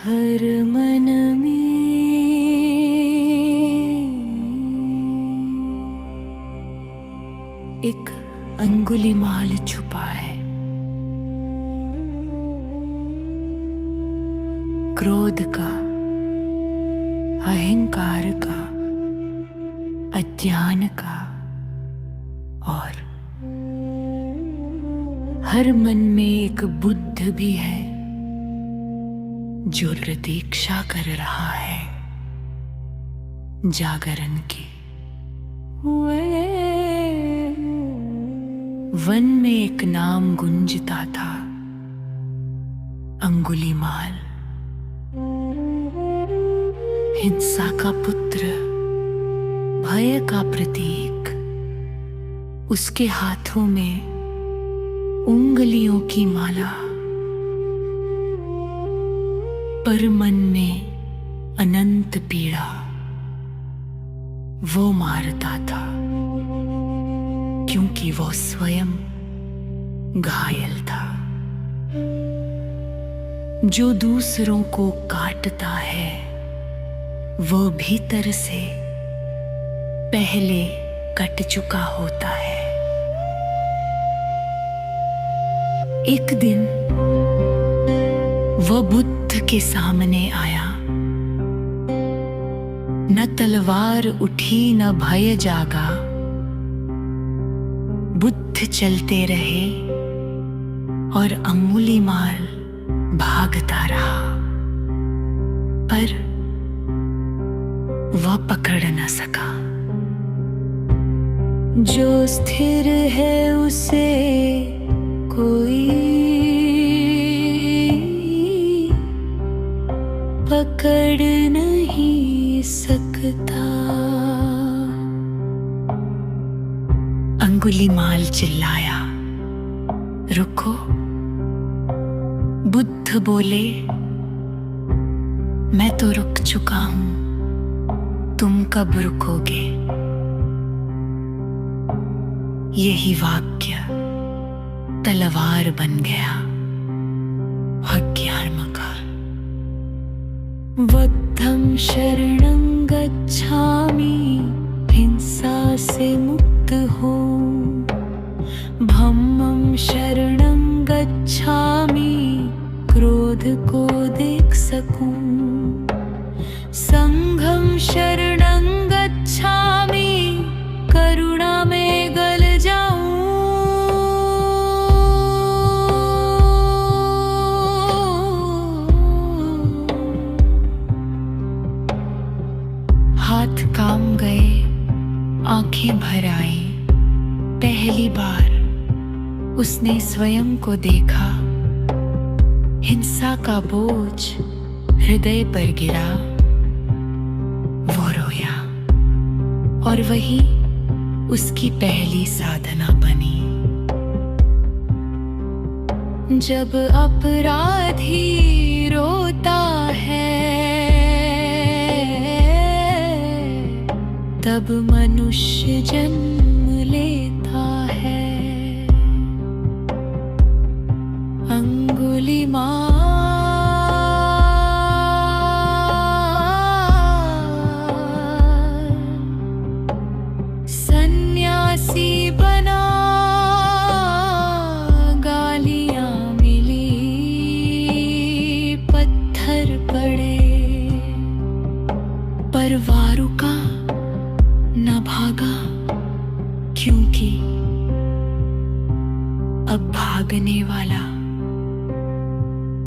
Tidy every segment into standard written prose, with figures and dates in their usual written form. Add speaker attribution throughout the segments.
Speaker 1: हर मन में एक अंगुलीमाल छुपा है। क्रोध का, अहंकार का, अज्ञान का और हर मन में एक बुद्ध भी है जो प्रतीक्षा कर रहा है जागरण की। वन में एक नाम गूंजता था, अंगुलीमाल। हिंसा का पुत्र, भय का प्रतीक। उसके हाथों में उंगलियों की माला, पर मन में अनंत पीड़ा वो मारता था, क्योंकि वो स्वयं घायल था। जो दूसरों को काटता है वो भीतर से पहले कट चुका होता है। एक दिन वह बुद्ध के सामने आया। न तलवार उठी न भय जागा। बुद्ध चलते रहे और अंगुलीमाल भागता रहा, पर वह पकड़ न सका। जो स्थिर है उसे कोई पकड़ नहीं सकता। अंगुलीमाल चिल्लाया, रुको। बुद्ध बोले, मैं तो रुक चुका हूं, तुम कब रुकोगे? यही वाक्य तलवार बन गया अज्ञान का। बुद्धं शरणं गच्छामि, हिंसा से मुक्त हो। धम्मं शरणं गच्छामि, क्रोध को देख सकूं। संघं शरणं गच्छामि, करुणा में गल जाऊं। हाथ काम गए, आंखें भर आई। पहली बार उसने स्वयं को देखा। हिंसा का बोझ हृदय पर गिरा। वो रोया और वही उसकी पहली साधना बनी। जब अपराधी रोता है तब मनुष्य जन्म लेता है। अंगुलीमाल सन्यासी बना। गालियां मिली, पत्थर पड़े, पर वार रुका न भागा, क्योंकि अब भागने वाला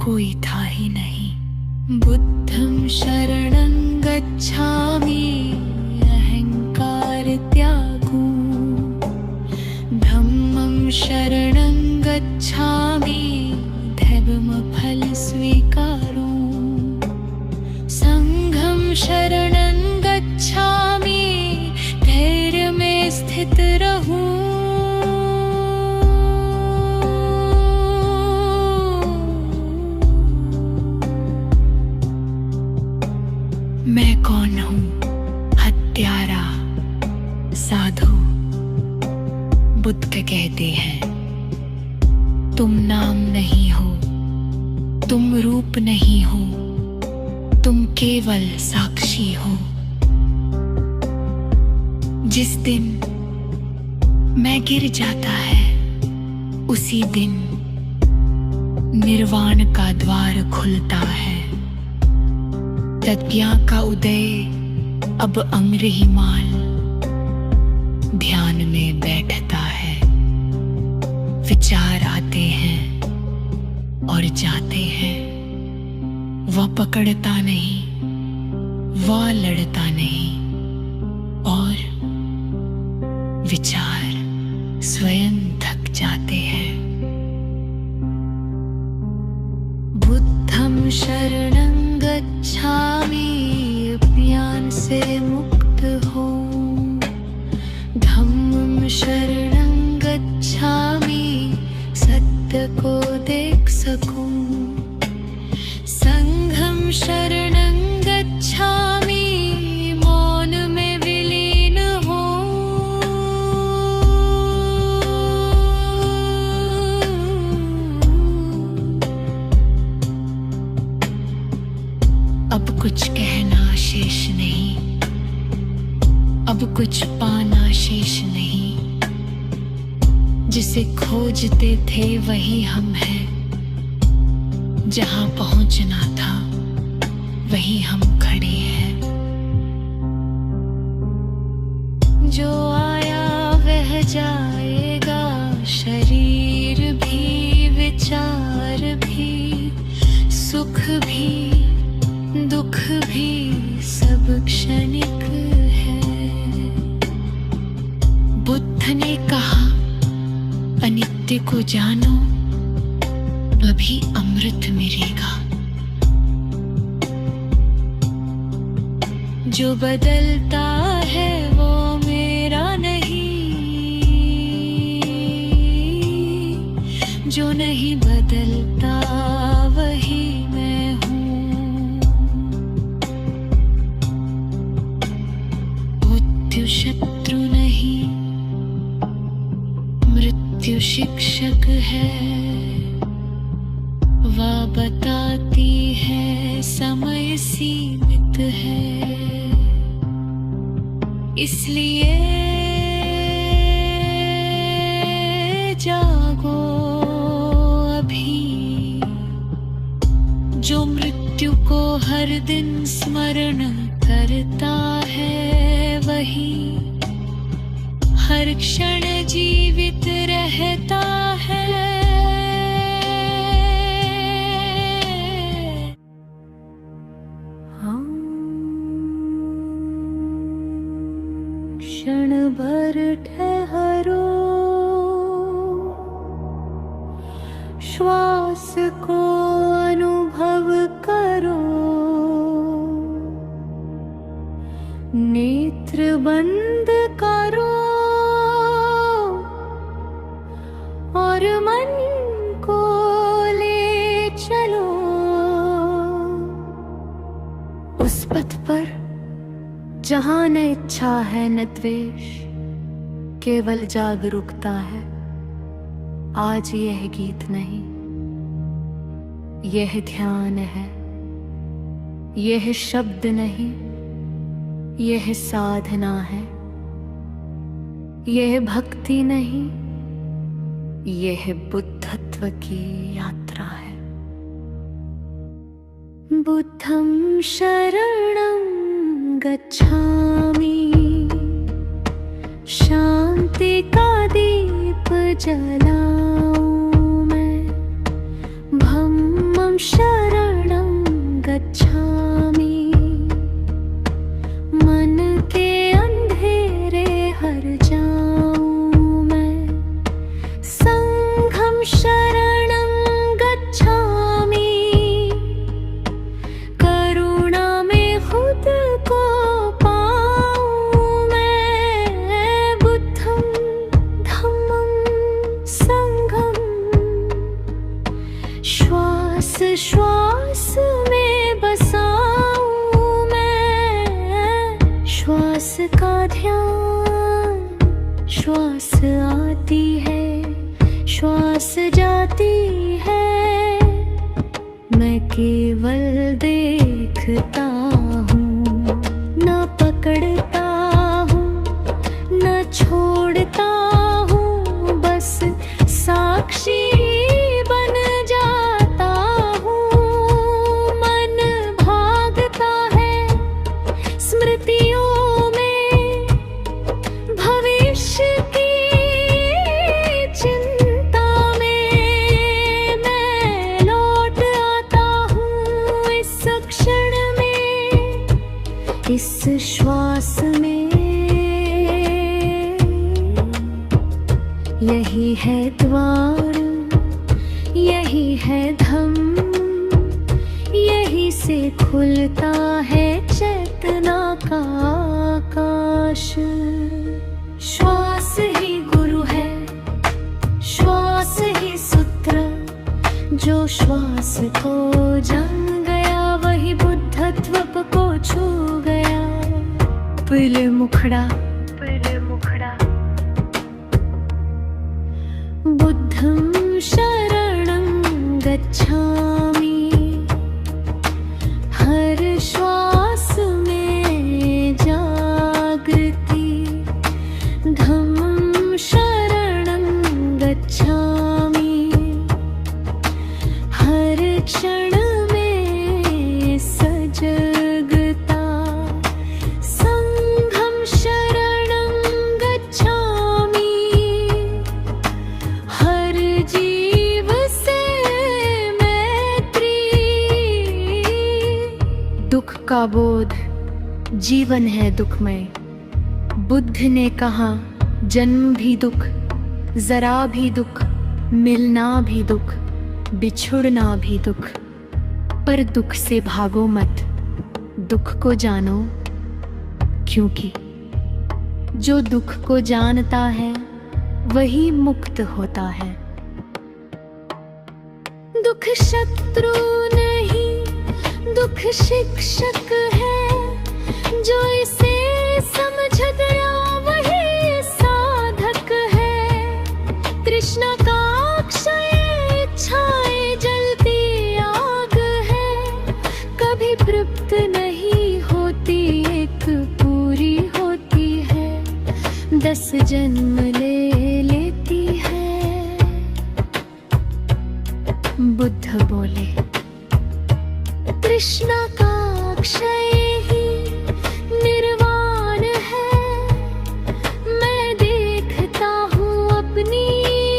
Speaker 1: कोई था ही नहीं। बुद्धं शरणं गच्छामि, अहंकार त्यागूं। धम्मं शरणं गच्छामि, धर्म फल स्वीकारूं। संघं शरणं गच्छामि, धैर्य में स्थित रहूं। मैं कौन हूं? हत्यारा, साधु। बुद्ध कहते हैं, तुम नाम नहीं हो, तुम रूप नहीं हो, केवल साक्षी हूं। जिस दिन मैं गिर जाता है उसी दिन निर्वाण का द्वार खुलता है। तज्ञा का उदय अब अंग्रहिमाल ध्यान में बैठता है। विचार आते हैं और जाते हैं, वह पकड़ता नहीं, वह लड़ता नहीं, और विचार स्वयं थक जाते हैं। बुद्धं शरणं गच्छामि, ज्ञान से मुक्त हो। धम्मं शरणं गच्छामि, सत्य को देख सकूं। संघं शरणं गच्छामि, मौन में विलीन हो। अब कुछ कहना शेष नहीं, अब कुछ पाना शेष नहीं। जिसे खोजते थे वही हम हैं, जहां पहुंचना था वही हम खड़े हैं। जो आया वह जाएगा, शरीर भी विचार भी, सुख भी दुख भी सब क्षणिक है। बुद्ध ने कहा अनित्य को जानो, अभी अमृत मिलेगा। जो बदलता है वो मेरा नहीं, जो नहीं बदलता वही मैं हूँ। मृत्यु शत्रु नहीं, मृत्यु शिक्षक है। वह बताती है समय सीमित है, इसलिए जागो अभी। जो मृत्यु को हर दिन स्मरण करता है वही हर क्षण जीवित रहता है। क्षण भर ठहरो, श्वास को अनुभव करो। नेत्र बंद करो और मन को ले चलो उस पथ पर जहां न इच्छा है न द्वेष, केवल जागरूकता है। आज यह गीत नहीं, यह ध्यान है। यह शब्द नहीं, यह साधना है। यह भक्ति नहीं, यह बुद्धत्व की यात्रा है। बुद्धं शरणं गच्छामि, शांति का दीप जलाऊं मैं। धम्मं शरणं गच्छामि, मन के अंधेरे हर जाऊं मैं। संघं शरणं गच्छामि, करुणा में खुद को पाऊं मैं। बुद्धं धम्मं संघं, श्वास श्वास में बसाऊं मैं। श्वास का ध्यान, श्वास आती है, श्वास जाती है। मैं केवल देखता इस श्वास में यही है द्वार, यही है धम्म, यही से खुलता है चेतना का आकाश। श्वास ही गुरु है, श्वास ही सूत्र, जो श्वास को जान गया वही बुद्धत्व को छू गया। पहले मुखड़ा बुद्धं शरणं गच्छामि, हर श्वास में जागृति। धम्मं शरणं गच्छामि, हर क्षण में सजगता। संघं शरणं गच्छामि, हर जीव से मैत्री। दुख का बोध जीवन है दुखमय। बुद्ध ने कहा जन्म भी दुख, जरा भी दुख, मिलना भी दुख, बिछुड़ना भी दुख। पर दुख से भागो मत, दुख को जानो, क्योंकि जो दुख को जानता है वही मुक्त होता है। दुख शत्रु नहीं, दुख शिक्षक है। जो इसे समझ गया वही साधक है। तृष्णा का अक्षय, इच्छाएं जलती आग है। कभी तृप्त नहीं होती, एक पूरी होती है। 10 जन्म ले लेती है। बुद्ध बोले तृष्णा का अक्षय ही निर्वाण है। मैं देखता हूँ अपनी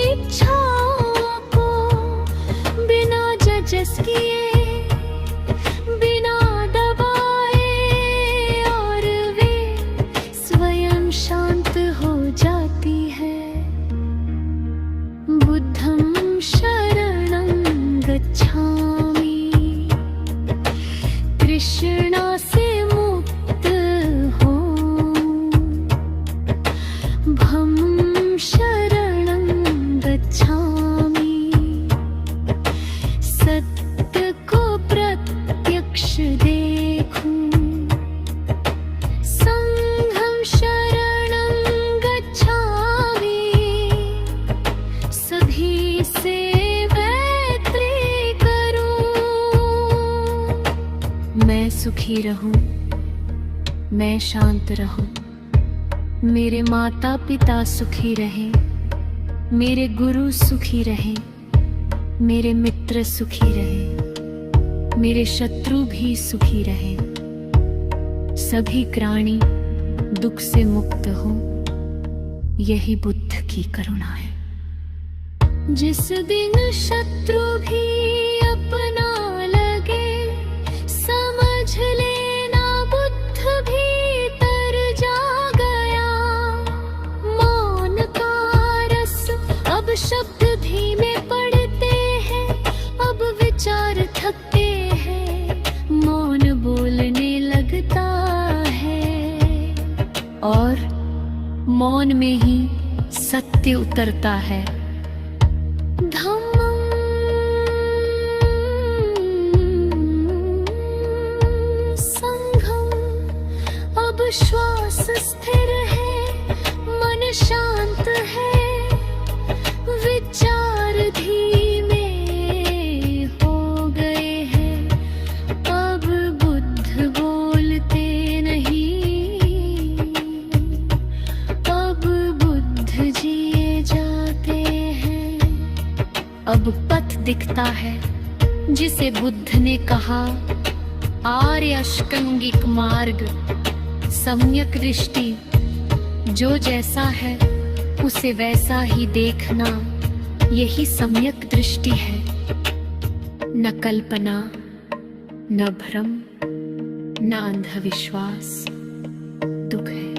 Speaker 1: इच्छाओं को, बिना जजस किए, बिना दबाए, और वे स्वयं शांत हो जाती है। बुद्धं शरणं गच्छामि, तृष्णा से मुक्त हो। भं शरणं गच्छामि, सत्य को प्रत्यक्ष देखूं। संघं शरणं गच्छामि, सभी से मैत्री करूं। मैं सुखी रहूं, मैं शांत रहूं, मेरे माता पिता सुखी रहें, मेरे गुरु सुखी रहें, मेरे मित्र सुखी रहें, मेरे शत्रु भी सुखी रहें। सभी प्राणी दुख से मुक्त हो, यही बुद्ध की करुणा है। जिस दिन शत्रु भी अपना लगे, समझ लेना बुद्ध भीतर जा गया। मौन का रस, अब शब्द धीमे पड़ते हैं, अब विचार थकते हैं। मौन बोलने लगता है, और मौन में ही सत्य उतरता है। धम्मं संघं, अब श्वास स्थिर है, मन शांत है, विचार धीमे हो गए हैं। अब बुद्ध बोलते नहीं, अब बुद्ध जिए जाते हैं। अब पथ दिखता है जिसे बुद्ध ने कहा आर्य अष्टांगिक मार्ग, सम्यक दृष्टि। जो जैसा है उसे वैसा ही देखना, यही सम्यक दृष्टि है। न कल्पना, न भ्रम, न अंधविश्वास दुख है।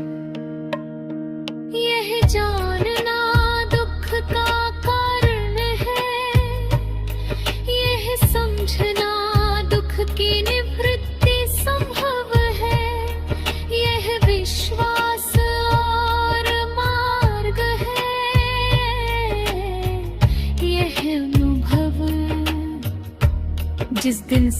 Speaker 1: यह जानना दुख का कारण है, यह समझना दुख की निवृत्ति संभव है। यह विश्वास और मार्ग है, यह अनुभव। जिस दिन